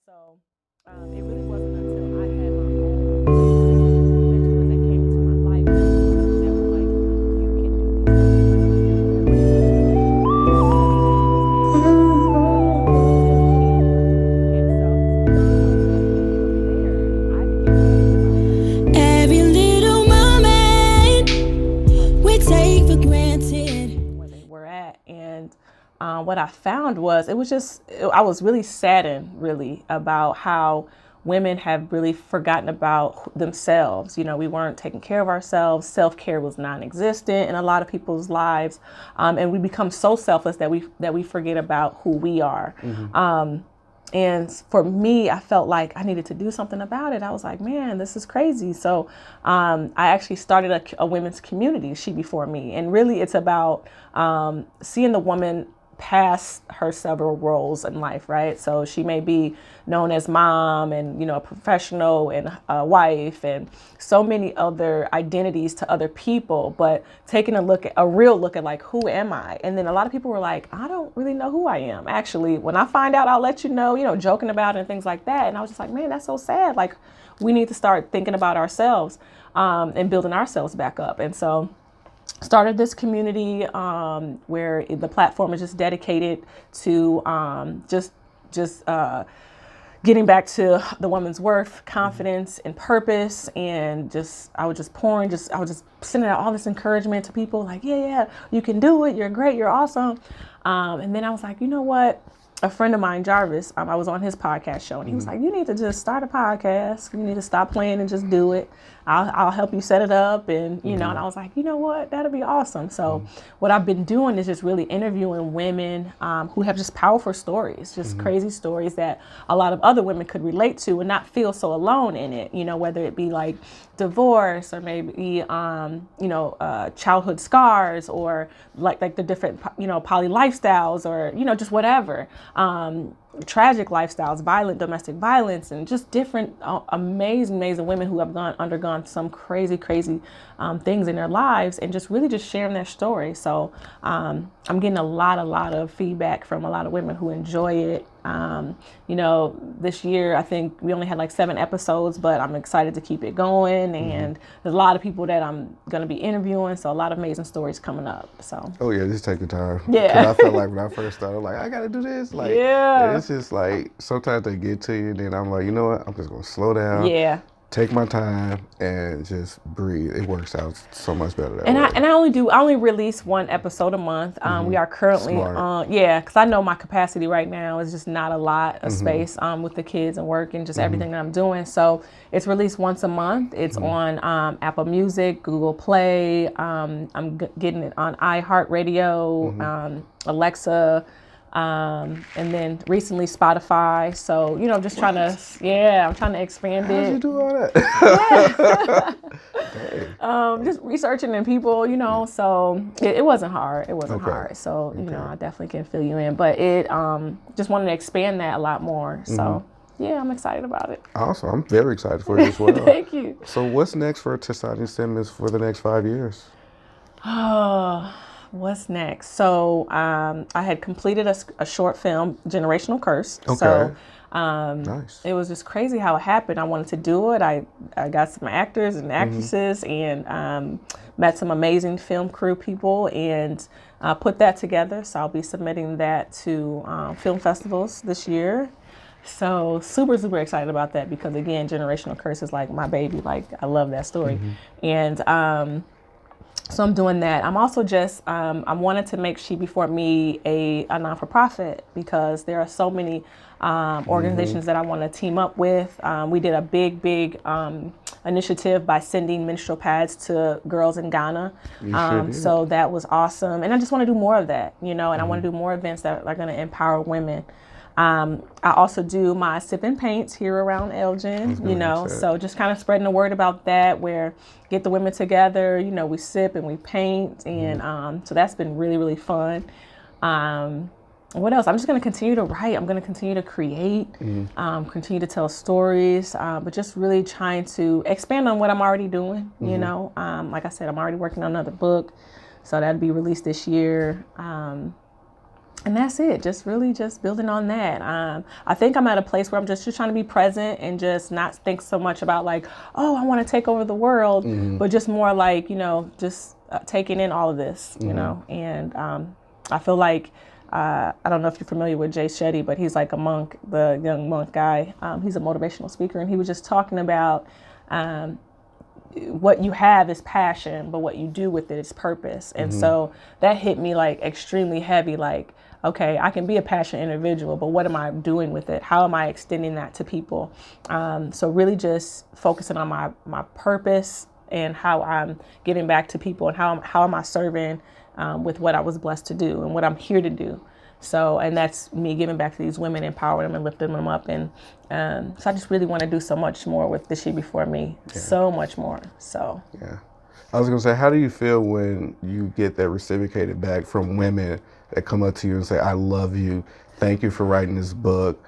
So it really wasn't until I had my own mentors that came into my life that were like, you can do these things. Whatever you Every little moment we take for granted. where they were at. And what I found was I was really saddened really about how women have really forgotten about themselves. You know, we weren't taking care of ourselves. Self-care was non-existent in a lot of people's lives. And we become so selfless that we forget about who we are. And for me, I felt like I needed to do something about it. I was like, man, this is crazy. So I actually started a women's community, She Before Me. And really it's about seeing the woman past her several roles in life, right? So she may be known as mom and, you know, a professional and a wife and so many other identities to other people, but taking a real look at like, who am I? And then a lot of people were like, I don't really know who I am. Actually, when I find out, I'll let you know, joking about it and things like that. And I was just like, man, that's so sad. Like we need to start thinking about ourselves and building ourselves back up. And so started this community where the platform is just dedicated to just getting back to the woman's worth, confidence, and purpose. And I was just sending out all this encouragement to people like, yeah, you can do it. You're great. You're awesome. And then I was like, you know what? A friend of mine, Jarvis, I was on his podcast show and he was like, you need to just start a podcast. You need to stop playing and just do it. I'll help you set it up. And, and I was like, you know what, that'll be awesome. So what I've been doing is just really interviewing women who have just powerful stories, just crazy stories that a lot of other women could relate to and not feel so alone in it, whether it be like divorce or maybe, childhood scars or like the different, poly lifestyles or, just whatever. Tragic lifestyles, violent domestic violence, and just different amazing women who have undergone some crazy things in their lives and just really just sharing their story. So I'm getting a lot of feedback from a lot of women who enjoy it. This year I think we only had like 7 episodes, but I'm excited to keep it going. And there's a lot of people that I'm going to be interviewing. So a lot of amazing stories coming up. So. Oh yeah, just take your time. Yeah. 'Cause I felt like when I first started, like I gotta do this. Like yeah. It's just like sometimes they get to you, and then I'm like, you know what? I'm just gonna slow down. Yeah. Take my time and just breathe. It works out so much better that way. I only release 1 episode a month. We are currently because I know my capacity right now is just not a lot of space with the kids and work and just everything that I'm doing. So it's released once a month. It's on Apple Music, Google Play. I'm getting it on iHeartRadio, Alexa. And then recently Spotify. So, just trying to, I'm trying to expand it. How'd you do all that? Just researching and people, so it wasn't hard. It wasn't hard. So, I definitely can fill you in, but it, just wanted to expand that a lot more. So yeah, I'm excited about it. Awesome. I'm very excited for you as well. Thank you. So what's next for Ttwupodcast Simmons for the next 5 years? What's next? So I had completed a short film, Generational Curse. Okay. So Nice. it was just crazy how it happened. I wanted to do it. I got some actors and actresses and met some amazing film crew people and put that together. So I'll be submitting that to film festivals this year. So super excited about that because again, Generational Curse is like my baby. Like I love that story. And so I'm doing that. I'm also just, I wanted to make She Before Me a non-for-profit because there are so many organizations that I want to team up with. We did a big initiative by sending menstrual pads to girls in Ghana. So that was awesome. And I just want to do more of that, and I want to do more events that are going to empower women. I also do my sip and paints here around Elgin, so just kind of spreading the word about that where get the women together, we sip and we paint. And so that's been really fun. What else? I'm just going to continue to write. I'm going to continue to create, continue to tell stories, but just really trying to expand on what I'm already doing. Like I said, I'm already working on another book, so that'll be released this year. And that's it. Just really just building on that. I think I'm at a place where I'm just trying to be present and just not think so much about like, oh, I want to take over the world, but just more like, just taking in all of this, and I feel like, I don't know if you're familiar with Jay Shetty, but he's like a monk, the young monk guy. He's a motivational speaker, and he was just talking about what you have is passion, but what you do with it is purpose. And so that hit me like extremely heavy, like, okay, I can be a passionate individual, but what am I doing with it? How am I extending that to people? So really just focusing on my purpose and how I'm giving back to people, and how am I serving with what I was blessed to do and what I'm here to do. So, and that's me giving back to these women, empowering them and lifting them up. And so I just really want to do so much more with the She Before Me, so much more. So, yeah. I was going to say, how do you feel when you get that reciprocated back from women that come up to you and say, I love you, thank you for writing this book,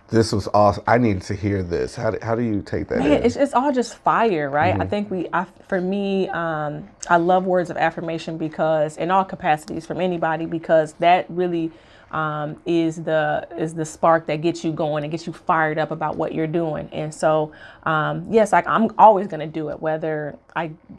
this was awesome, I needed to hear this? How do you take that in? It's all just fire, right? I think for me, I love words of affirmation, because in all capacities from anybody, because that really is the spark that gets you going and gets you fired up about what you're doing. And so, yes, I'm always going to do it, whether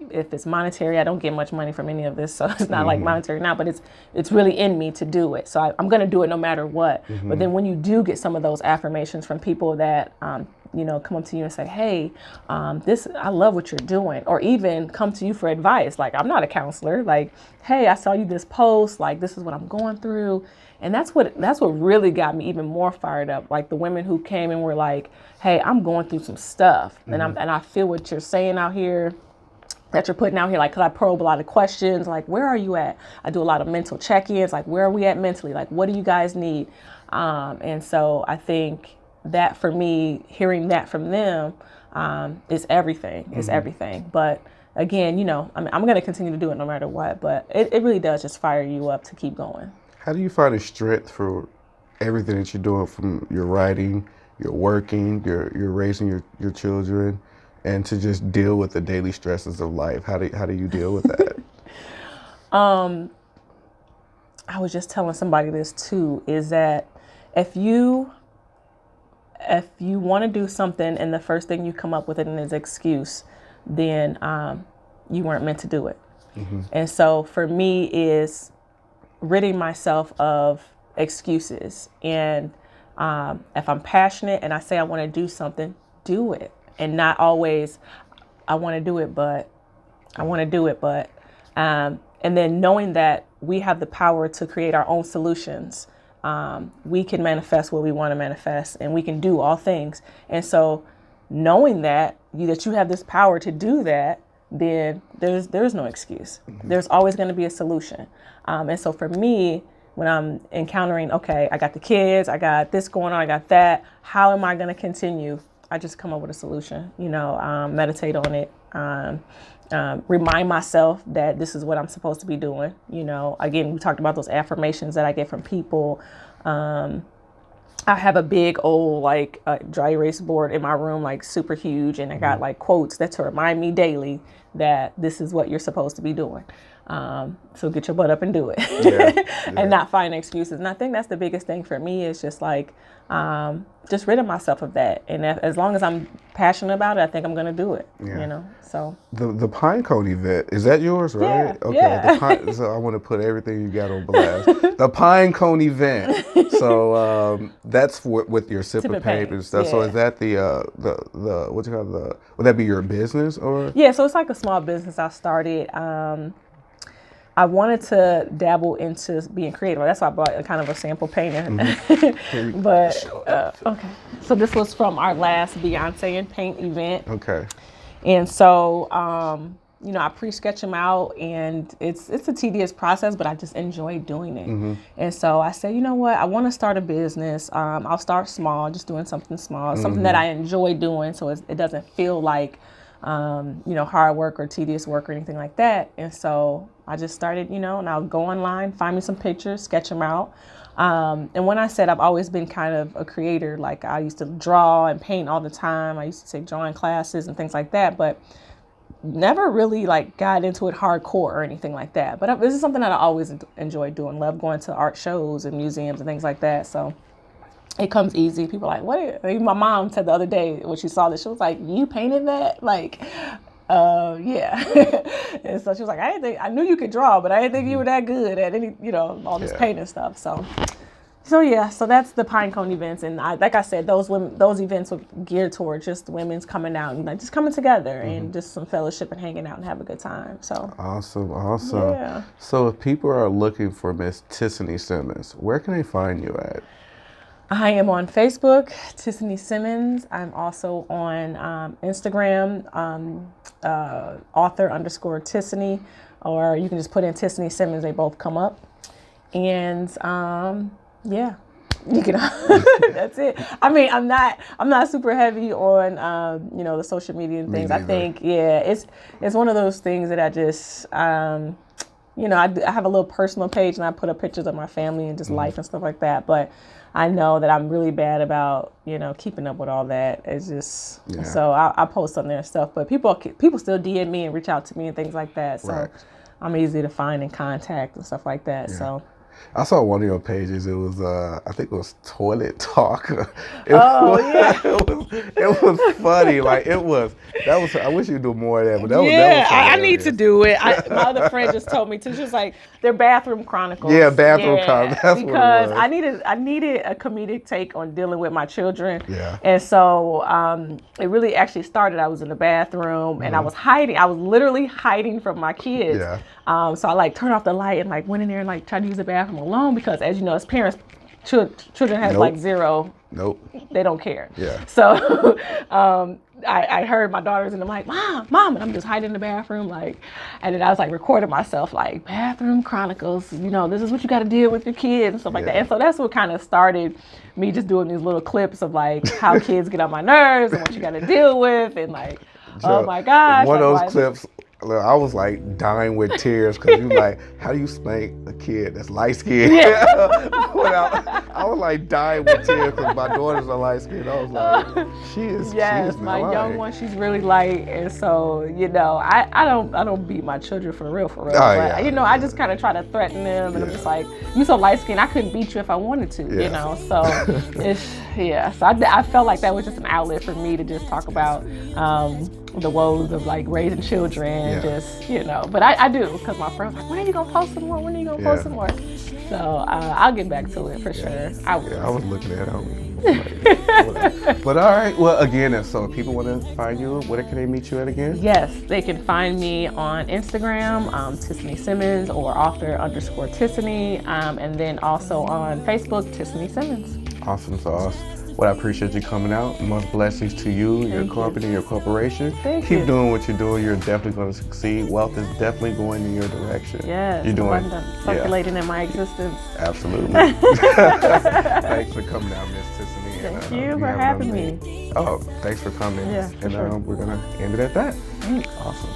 if it's monetary. I don't get much money from any of this, so it's not like monetary now, but it's really in me to do it. So I'm going to do it no matter what. But then when you do get some of those affirmations from people that, come up to you and say, hey, I love what you're doing, or even come to you for advice. Like, I'm not a counselor. Like, hey, I saw you this post, like, this is what I'm going through. And that's what really got me even more fired up. Like the women who came and were like, hey, I'm going through some stuff, and I feel what you're saying out here, that you're putting out here. Like, 'cause I probe a lot of questions, like, where are you at? I do a lot of mental check-ins, like, where are we at mentally? Like, what do you guys need? And so I think that for me, hearing that from them is everything. Is everything. But again, I'm going to continue to do it no matter what. But it really does just fire you up to keep going. How do you find the strength for everything that you're doing, from your writing, your working, you're raising your children, and to just deal with the daily stresses of life? How do you deal with that? I was just telling somebody this too, is that if you want to do something and the first thing you come up with is an excuse, then you weren't meant to do it. And so for me is ridding myself of excuses. And if I'm passionate and I say I want to do something, do it. And not always, I want to do it, but I want to do it, but, and then knowing that we have the power to create our own solutions. We can manifest what we want to manifest, and we can do all things. And so knowing that you have this power to do that, then there's no excuse. There's always going to be a solution. And so for me, when I'm encountering, okay, I got the kids, I got this going on, I got that, how am I going to continue? I just come up with a solution, meditate on it, remind myself that this is what I'm supposed to be doing. Again, we talked about those affirmations that I get from people. I have a big old dry erase board in my room, like super huge, and I got like quotes that to remind me daily that this is what you're supposed to be doing. So get your butt up and do it, and not find excuses. And I think that's the biggest thing for me, is just just ridding myself of that. And as long as I'm passionate about it, I think I'm going to do it. So the Pinecone event, is that yours, right? Yeah, okay. yeah. So I want to put everything you got on blast. The Pinecone event. So that's with your sip of paint and stuff. Yeah. So is that the what you call would that be your business or? Yeah. So it's like a small business I started. I wanted to dabble into being creative. That's why I bought a kind of a sample painter. But okay, so this was from our last Beyonce and Paint event. Okay. And so, I pre-sketch them out, and it's a tedious process, but I just enjoy doing it. And so I said, you know what? I want to start a business. I'll start small, just doing something small, something that I enjoy doing, so it doesn't feel like hard work or tedious work or anything like that. And so I just started, and I'll go online, find me some pictures, sketch them out. And when I said I've always been kind of a creator, like I used to draw and paint all the time. I used to take drawing classes and things like that. But never really like got into it hardcore or anything like that. But this is something that I always enjoy doing. Love going to art shows and museums and things like that. So it comes easy. People are like, what? Even my mom said the other day when she saw this, she was like, you painted that? Like, yeah. And so she was like, I knew you could draw, but I didn't think you were that good at any, all this painting stuff. So yeah, so that's the Pinecone events, and like I said, those events were geared towards just women's coming out and like just coming together and just some fellowship and hanging out and have a good time. So Awesome. yeah. So if people are looking for Miss Tissany Simmons, where can they find you at? I am on Facebook, Tissany Simmons. I'm also on Instagram, author_Tissany, or you can just put in Tissany Simmons. They both come up, and yeah, you can. That's it. I mean, I'm not super heavy on the social media and things. I think it's one of those things that I just I have a little personal page and I put up pictures of my family and just life and stuff like that. But I know that I'm really bad about keeping up with all that. It's just so I post on there and stuff. But people still DM me and reach out to me and things like that. So I'm easy to find and contact and stuff like that. Yeah. So. I saw one of your pages. It was, I think it was Toilet Talk. It was funny. Like I wish you'd do more of that. But that was I need to do it. My other friend just told me to. She was like, they're bathroom chronicles. Yeah, bathroom chronicles. That's because what it was. I needed a comedic take on dealing with my children. Yeah. And so it really actually started. I was in the bathroom and I was hiding. I was literally hiding from my kids. Yeah. So I like turned off the light and like went in there and like tried to use the bathroom alone because, as you know, as parents, children have like zero. Nope. They don't care. Yeah. So I heard my daughters and I'm like, mom, and I'm just hiding in the bathroom, like, and then I was like recording myself like bathroom chronicles. This is what you got to deal with your kids and stuff like that. And so that's what kind of started me just doing these little clips of like how kids get on my nerves and what you got to deal with and like, oh my gosh. One of those clips. I was like dying with tears because you like, how do you spank a kid that's light skinned? Yeah. I was like dying with tears because my daughters are light skinned. I was like, she is. Yes, my young one, she's really light, and so I don't beat my children for real. But I just kind of try to threaten them, and I'm just like, you so light skinned, I couldn't beat you if I wanted to, So So I felt like that was just an outlet for me to just talk about the woes of like raising children, but I do, because my friends like, when are you gonna post some more? When are you gonna post some more? So I'll get back to it for sure. I was looking at it. But all right, well, again, so if people want to find you, where can they meet you at again? Yes, they can find me on Instagram, Tissany Simmons, or author_Tissany, and then also on Facebook, Tissany Simmons. Awesome sauce. Well, I appreciate you coming out. Much blessings to you, your company, your corporation. Keep doing what you're doing. You're definitely going to succeed. Wealth is definitely going in your direction. Yes, you're doing circulating in my existence. Absolutely. Thanks for coming out, Miss Tissany. Thank you for having me. Oh, thanks for coming. Yeah, and sure. We're going to end it at that. Thanks. Awesome.